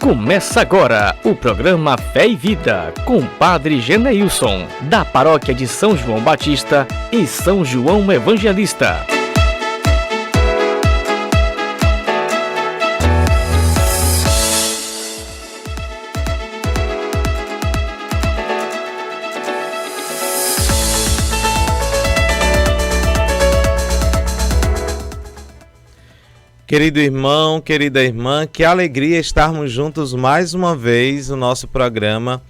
Começa agora o programa Fé e Vida com o Padre Geneilson, da paróquia de São João Batista e São João Evangelista. Querido irmão, querida irmã, que alegria estarmos juntos mais uma vez no nosso programa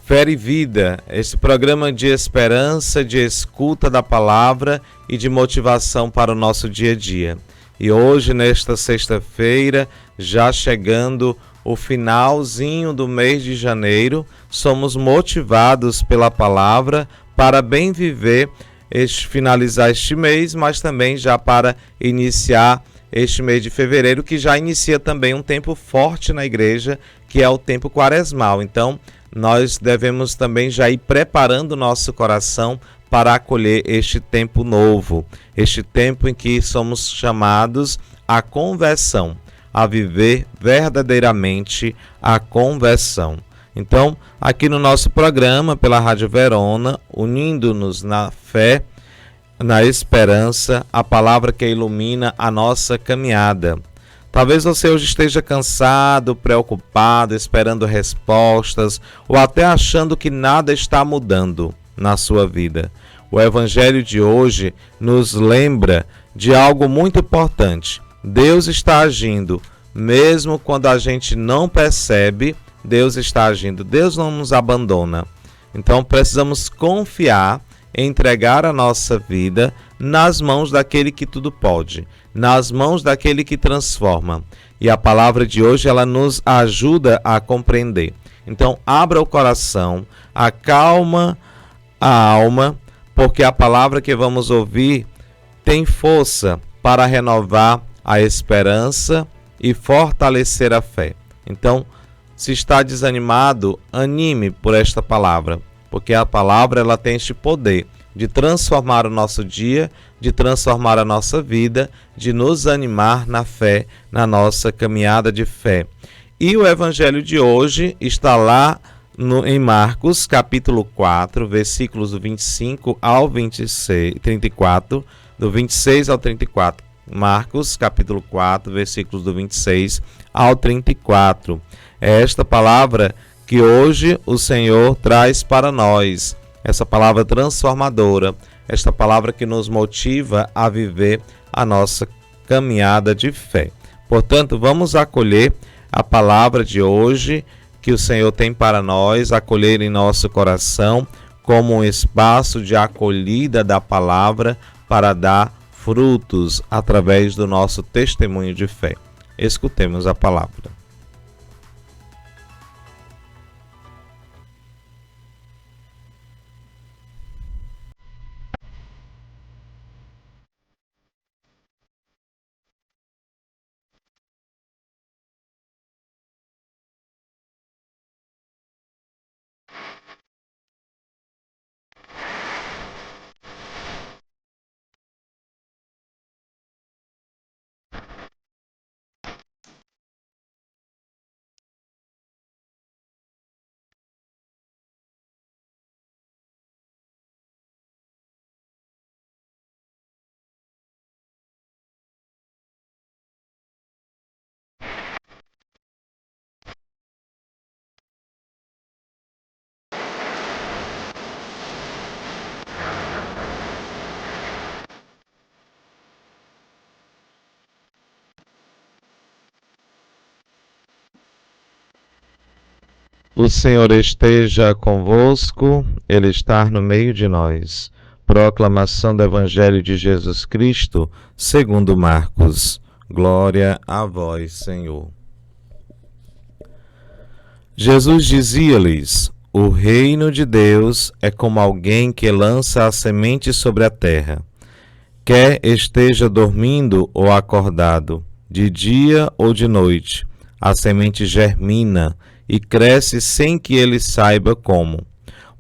Fé e Vida, esse programa de esperança, de escuta da palavra e de motivação para o nosso dia a dia. E hoje, nesta sexta-feira, já chegando o finalzinho do mês de janeiro, somos motivados pela palavra para bem viver, finalizar este mês, mas também já para iniciar este mês de fevereiro, que já inicia também um tempo forte na igreja, que é o tempo quaresmal. Então, nós devemos também já ir preparando o nosso coração para acolher este tempo novo, este tempo em que somos chamados à conversão, a viver verdadeiramente a conversão. Então, aqui no nosso programa, pela Rádio Verona, unindo-nos na fé, na esperança, a palavra que ilumina a nossa caminhada. Talvez você hoje esteja cansado, preocupado, esperando respostas ou até achando que nada está mudando na sua vida. O Evangelho de hoje nos lembra de algo muito importante. Deus está agindo, mesmo quando a gente não percebe, Deus está agindo. Deus não nos abandona. Então precisamos confiar, entregar a nossa vida nas mãos daquele que tudo pode, nas mãos daquele que transforma. E a palavra de hoje, ela nos ajuda a compreender. Então, abra o coração, acalma a alma, porque a palavra que vamos ouvir tem força para renovar a esperança e fortalecer a fé. Então, se está desanimado, anime por esta palavra, porque a palavra ela tem este poder de transformar o nosso dia, de transformar a nossa vida, de nos animar na fé, na nossa caminhada de fé. E o Evangelho de hoje está lá em Marcos, capítulo 4, versículos do 25 ao 34, do 26 ao 34. Marcos, capítulo 4, versículos do 26 ao 34. É esta palavra que hoje o Senhor traz para nós, essa palavra transformadora, esta palavra que nos motiva a viver a nossa caminhada de fé. Portanto, vamos acolher a palavra de hoje que o Senhor tem para nós, acolher em nosso coração como um espaço de acolhida da palavra para dar frutos através do nosso testemunho de fé. Escutemos a palavra. O Senhor esteja convosco, Ele está no meio de nós. Proclamação do Evangelho de Jesus Cristo, segundo Marcos. Glória a vós, Senhor. Jesus dizia-lhes: o reino de Deus é como alguém que lança a semente sobre a terra. Quer esteja dormindo ou acordado, de dia ou de noite, a semente germina e cresce sem que ele saiba como.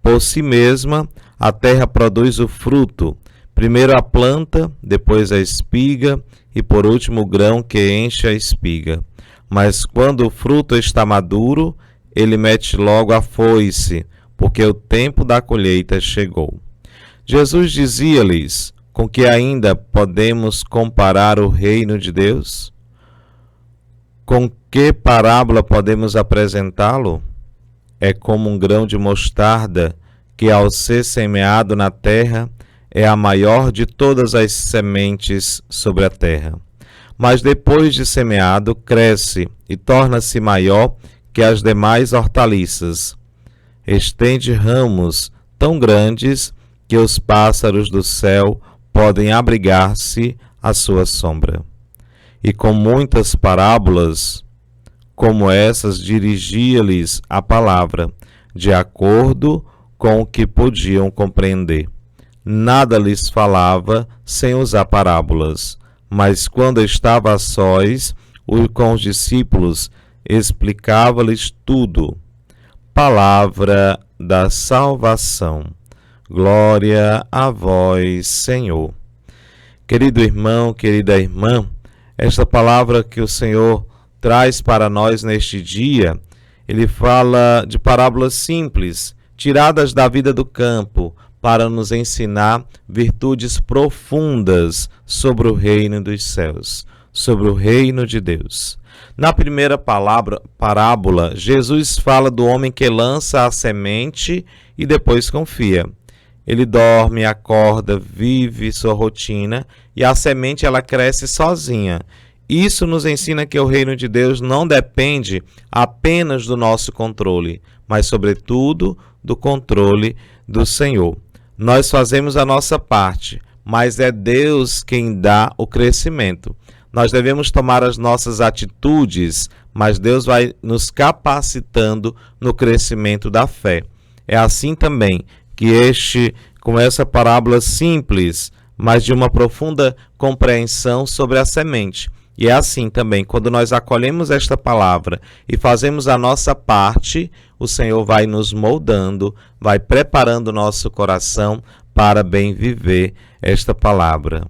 Por si mesma, a terra produz o fruto, primeiro a planta, depois a espiga e por último o grão que enche a espiga. mas quando o fruto está maduro, ele mete logo a foice, porque o tempo da colheita chegou. Jesus dizia-lhes: com que ainda podemos comparar o reino de Deus? Com que parábola podemos apresentá-lo? É como um grão de mostarda que, ao ser semeado na terra, é a maior de todas as sementes sobre a terra. Mas depois de semeado, cresce e torna-se maior que as demais hortaliças. Estende ramos tão grandes que os pássaros do céu podem abrigar-se à sua sombra. E com muitas parábolas como essas dirigia-lhes a palavra, de acordo com o que podiam compreender. Nada lhes falava sem usar parábolas, mas quando estava a sós com os discípulos, explicava-lhes tudo. Palavra da salvação. Glória a vós, Senhor. Querido irmão, querida irmã, esta palavra que o Senhor traz para nós neste dia, ele fala de parábolas simples, tiradas da vida do campo, para nos ensinar virtudes profundas sobre o reino dos céus, sobre o reino de Deus. Na primeira parábola, Jesus fala do homem que lança a semente e depois confia. Ele dorme, acorda, vive sua rotina e a semente ela cresce sozinha. Isso nos ensina que o reino de Deus não depende apenas do nosso controle, mas, sobretudo, do controle do Senhor. Nós fazemos a nossa parte, mas é Deus quem dá o crescimento. Nós devemos tomar as nossas atitudes, mas Deus vai nos capacitando no crescimento da fé. É assim também que com essa parábola simples, mas de uma profunda compreensão sobre a semente. E é assim também, quando nós acolhemos esta palavra e fazemos a nossa parte, o Senhor vai nos moldando, vai preparando o nosso coração para bem viver esta palavra.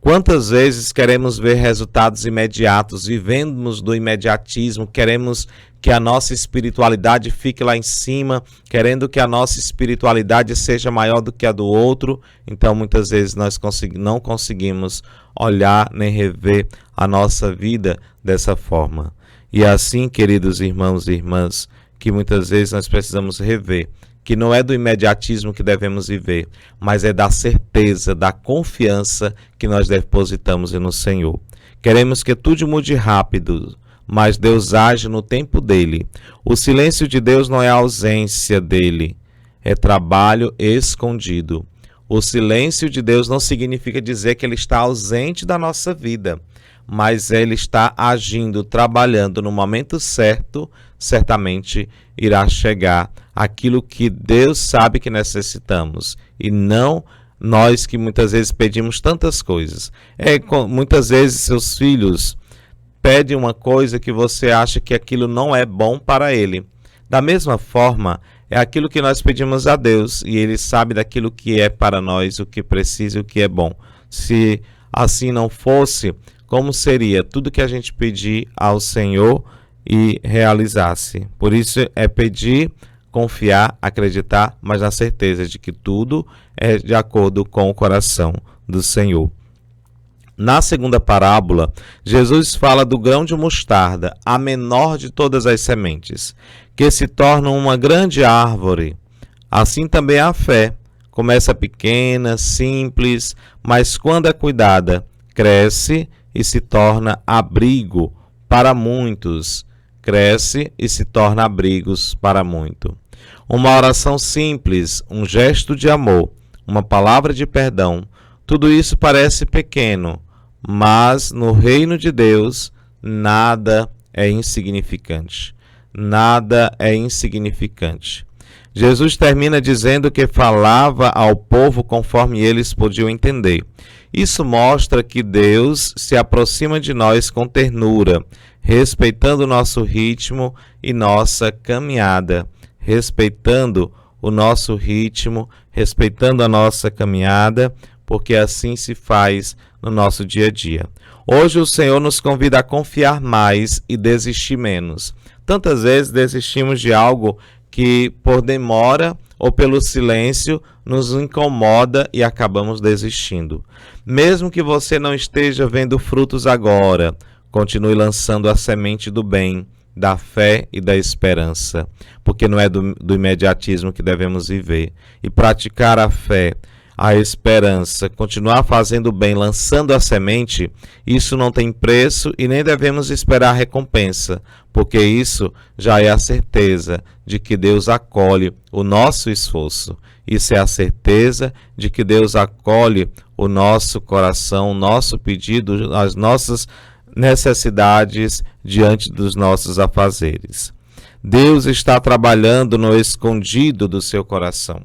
Quantas vezes queremos ver resultados imediatos, vivemos do imediatismo, queremos que a nossa espiritualidade fique lá em cima, querendo que a nossa espiritualidade seja maior do que a do outro, então muitas vezes nós não conseguimos olhar nem rever a nossa vida dessa forma. E é assim, queridos irmãos e irmãs, que muitas vezes nós precisamos rever, que não é do imediatismo que devemos viver, mas é da certeza, da confiança que nós depositamos no Senhor. Queremos que tudo mude rápido, mas Deus age no tempo dele. O silêncio de Deus não é a ausência dele, é trabalho escondido. O silêncio de Deus não significa dizer que ele está ausente da nossa vida, mas ele está agindo, trabalhando no momento certo, certamente irá chegar aquilo que Deus sabe que necessitamos, e não nós que muitas vezes pedimos tantas coisas. Muitas vezes seus filhos pedem uma coisa que você acha que aquilo não é bom para ele. Da mesma forma, é aquilo que nós pedimos a Deus, e ele sabe daquilo que é para nós, o que precisa e o que é bom. Se assim não fosse, como seria tudo que a gente pedir ao Senhor e realizasse? Por isso é pedir, confiar, acreditar, mas na certeza de que tudo é de acordo com o coração do Senhor. Na segunda parábola, Jesus fala do grão de mostarda, a menor de todas as sementes, que se torna uma grande árvore. Assim também a fé. Começa pequena, simples, mas quando é cuidada, cresce e se torna abrigo para muitos. Cresce e se torna abrigos para muito. Uma oração simples, um gesto de amor, uma palavra de perdão, tudo isso parece pequeno, mas no reino de Deus nada é insignificante. Nada é insignificante. Jesus termina dizendo que falava ao povo conforme eles podiam entender. Isso mostra que Deus se aproxima de nós com ternura, respeitando o nosso ritmo e nossa caminhada. Respeitando o nosso ritmo, respeitando a nossa caminhada, porque assim se faz no nosso dia a dia. Hoje o Senhor nos convida a confiar mais e desistir menos. Tantas vezes desistimos de algo que por demora ou pelo silêncio nos incomoda e acabamos desistindo. Mesmo que você não esteja vendo frutos agora, continue lançando a semente do bem, da fé e da esperança, porque não é do imediatismo que devemos viver. E praticar a fé, a esperança, continuar fazendo bem, lançando a semente, isso não tem preço e nem devemos esperar recompensa, porque isso já é a certeza de que Deus acolhe o nosso esforço. Isso é a certeza de que Deus acolhe o nosso coração, o nosso pedido, as nossas necessidades diante dos nossos afazeres. Deus está trabalhando no escondido do seu coração,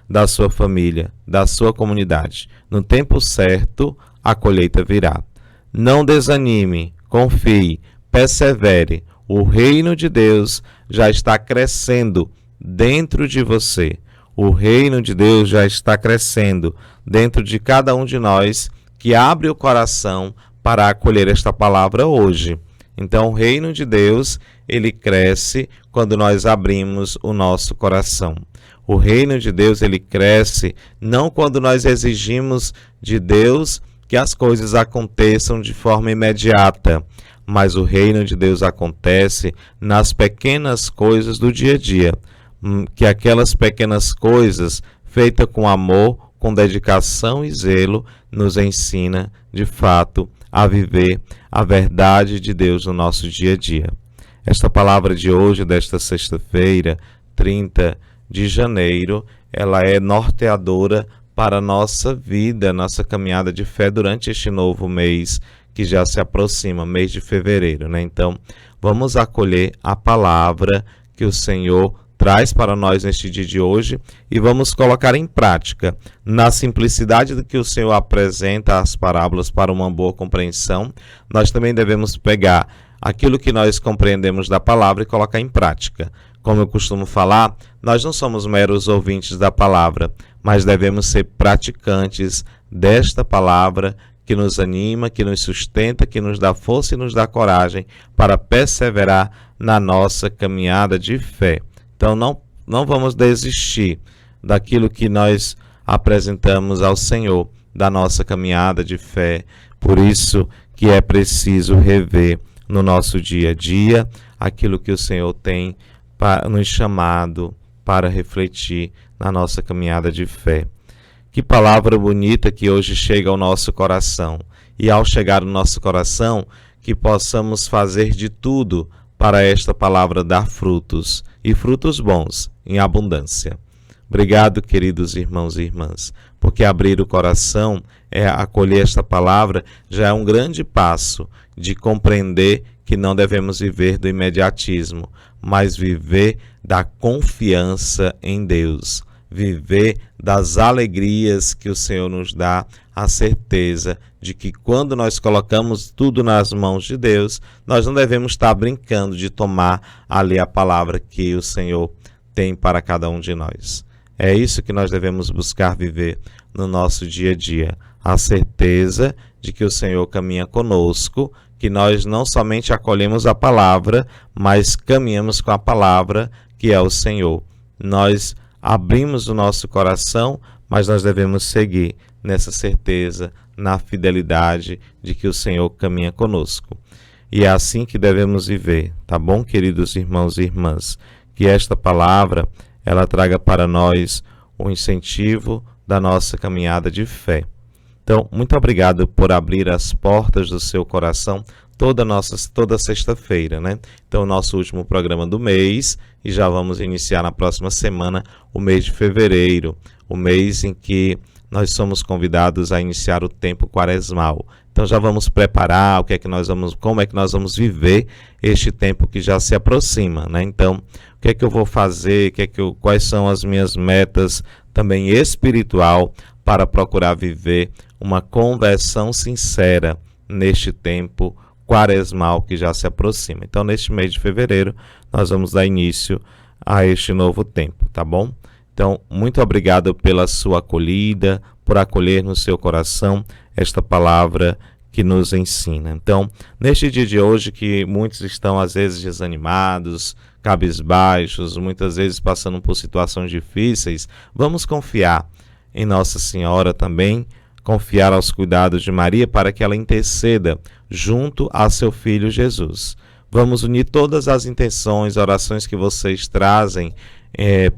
da sua família, da sua comunidade. No tempo certo, a colheita virá. Não desanime, confie, persevere. O reino de Deus já está crescendo dentro de você. O reino de Deus já está crescendo dentro de cada um de nós que abre o coração para acolher esta palavra hoje. Então, o reino de Deus, ele cresce quando nós abrimos o nosso coração. O reino de Deus, ele cresce não quando nós exigimos de Deus que as coisas aconteçam de forma imediata, mas o reino de Deus acontece nas pequenas coisas do dia a dia, que aquelas pequenas coisas, feitas com amor, com dedicação e zelo, nos ensina, de fato, a viver a verdade de Deus no nosso dia a dia. Esta palavra de hoje, desta sexta-feira, 30 de janeiro, ela é norteadora para a nossa vida, nossa caminhada de fé durante este novo mês que já se aproxima, mês de fevereiro, né? Então, vamos acolher a palavra que o Senhor traz para nós neste dia de hoje e vamos colocar em prática, na simplicidade do que o Senhor apresenta as parábolas para uma boa compreensão. Nós também devemos pegar aquilo que nós compreendemos da palavra e colocar em prática. Como eu costumo falar, nós não somos meros ouvintes da palavra, mas devemos ser praticantes desta palavra que nos anima, que nos sustenta, que nos dá força e nos dá coragem para perseverar na nossa caminhada de fé. Então não vamos desistir daquilo que nós apresentamos ao Senhor, da nossa caminhada de fé. Por isso que é preciso rever no nosso dia a dia aquilo que o Senhor tem nos chamado para refletir na nossa caminhada de fé. Que palavra bonita que hoje chega ao nosso coração. E ao chegar ao nosso coração, que possamos fazer de tudo para esta palavra dar frutos, e frutos bons, em abundância. Obrigado, queridos irmãos e irmãs, porque abrir o coração, acolher esta palavra, já é um grande passo de compreender que não devemos viver do imediatismo, mas viver da confiança em Deus, viver das alegrias que o Senhor nos dá, a certeza de que quando nós colocamos tudo nas mãos de Deus, nós não devemos estar brincando de tomar ali a palavra que o Senhor tem para cada um de nós. É isso que nós devemos buscar viver no nosso dia a dia, a certeza de que o Senhor caminha conosco, que nós não somente acolhemos a palavra, mas caminhamos com a palavra que é o Senhor. Nós abrimos o nosso coração, mas nós devemos seguir nessa certeza, na fidelidade de que o Senhor caminha conosco. E é assim que devemos viver, tá bom, queridos irmãos e irmãs? Que esta palavra, ela traga para nós o incentivo da nossa caminhada de fé. Então, muito obrigado por abrir as portas do seu coração toda sexta-feira, né? Então, nosso último programa do mês, e já vamos iniciar na próxima semana o mês de fevereiro, o mês em que nós somos convidados a iniciar o tempo quaresmal. Então já vamos preparar como é que nós vamos viver este tempo que já se aproxima, né? Então, o que é que eu vou fazer, quais são as minhas metas também espiritual para procurar viver uma conversão sincera neste tempo quaresmal que já se aproxima. Então, neste mês de fevereiro, nós vamos dar início a este novo tempo, tá bom? Então, muito obrigado pela sua acolhida, por acolher no seu coração esta palavra que nos ensina. Então, neste dia de hoje, que muitos estão às vezes desanimados, cabisbaixos, muitas vezes passando por situações difíceis, vamos confiar em Nossa Senhora também, confiar aos cuidados de Maria para que ela interceda junto a seu Filho Jesus. Vamos unir todas as intenções, orações que vocês trazem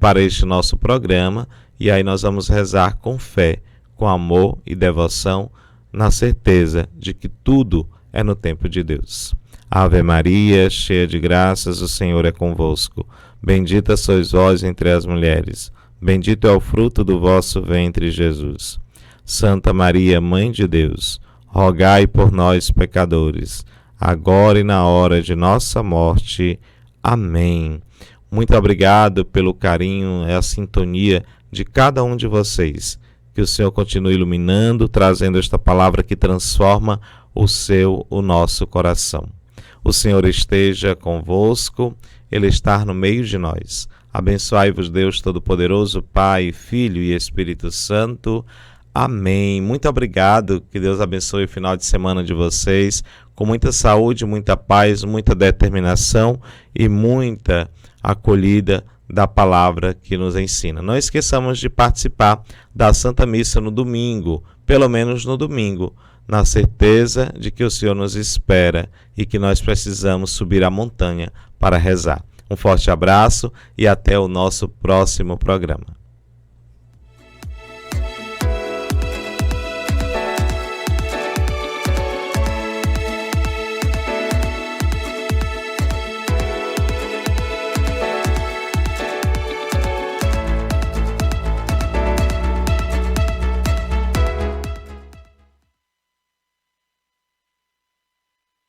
para este nosso programa, e aí nós vamos rezar com fé, com amor e devoção, na certeza de que tudo é no tempo de Deus. Ave Maria, cheia de graças, o Senhor é convosco. Bendita sois vós entre as mulheres. Bendito é o fruto do vosso ventre, Jesus. Santa Maria, Mãe de Deus, rogai por nós, pecadores, agora e na hora de nossa morte. Amém. Muito obrigado pelo carinho e a sintonia de cada um de vocês. Que o Senhor continue iluminando, trazendo esta palavra que transforma o nosso coração. O Senhor esteja convosco, Ele está no meio de nós. Abençoai-vos Deus Todo-Poderoso, Pai, Filho e Espírito Santo. Amém. Muito obrigado. Que Deus abençoe o final de semana de vocês, com muita saúde, muita paz, muita determinação e muita acolhida da palavra que nos ensina. Não esqueçamos de participar da Santa Missa no domingo, pelo menos no domingo, na certeza de que o Senhor nos espera e que nós precisamos subir a montanha para rezar. Um forte abraço e até o nosso próximo programa.